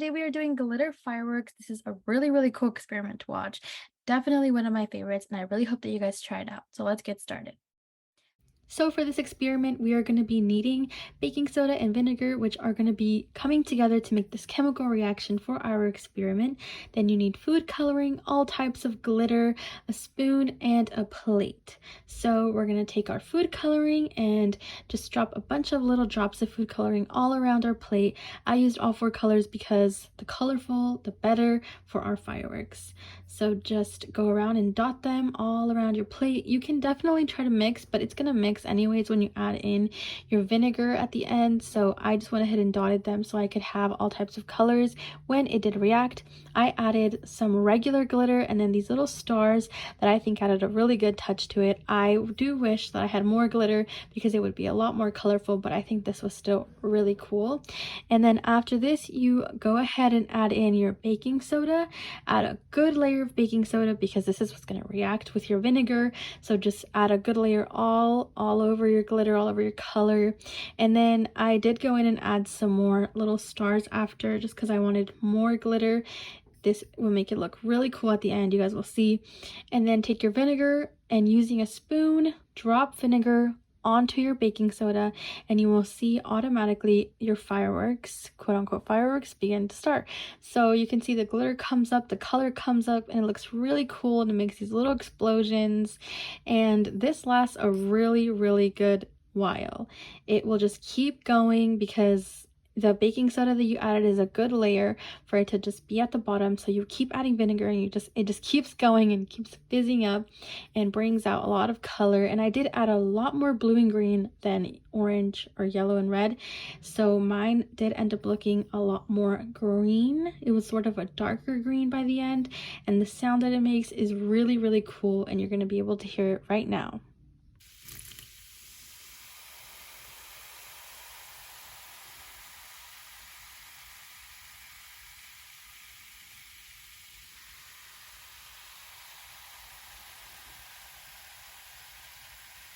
today we are doing glitter fireworks. This is a really cool experiment to watch. Definitely one of my favorites, and I really hope that you guys try it out. So let's get started. So for this experiment, we are going to be needing baking soda and vinegar, which are going to be coming together to make this chemical reaction for our experiment. Then you need food coloring, all types of glitter, a spoon, and a plate. So we're going to take our food coloring and just drop a bunch of little drops of food coloring all around our plate. I used all four colors because the colorful, the better for our fireworks. So just go around and dot them all around your plate. You can definitely try to mix, but it's going to mix anyways when you add in your vinegar at the end. So I just went ahead and dotted them so I could have all types of colors when it did react. I added some regular glitter and then these little stars that I think added a really good touch to it. I do wish that I had more glitter because it would be a lot more colorful, but I think this was still really cool. And then after this, you go ahead and add in your baking soda. Add a good layer of baking soda because this is what's going to react with your vinegar. So just add a good layer all over your glitter, all over your color. And then I did go in and add some more little stars after just because I wanted more glitter. This will make it look really cool at the end, you guys will see. And then take your vinegar and using a spoon, drop vinegar onto your baking soda, and you will see automatically your fireworks, quote unquote fireworks, begin to start. So you can see the glitter comes up, the color comes up, and it looks really cool, and it makes these little explosions. And this lasts a really good while. It will just keep going because the baking soda that you added is a good layer for it to just be at the bottom. So you keep adding vinegar and it just keeps going and keeps fizzing up and brings out a lot of color. And I did add a lot more blue and green than orange or yellow and red, so mine did end up looking a lot more green. It was sort of a darker green by the end, and the sound that it makes is really cool, and you're going to be able to hear it right now.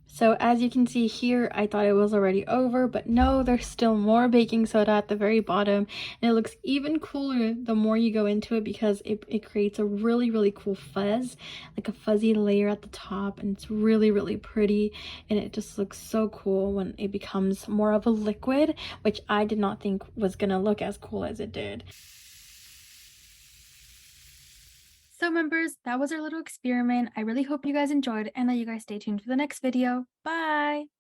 So as you can see here, I thought it was already over, but no, there's still more baking soda at the very bottom. And it looks even cooler the more you go into it because it creates a really cool fuzz, like a fuzzy layer at the top. And it's really pretty. And it just looks so cool when it becomes more of a liquid, which I did not think was gonna look as cool as it did. So members, that was our little experiment. I really hope you guys enjoyed and that you guys stay tuned for the next video. Bye!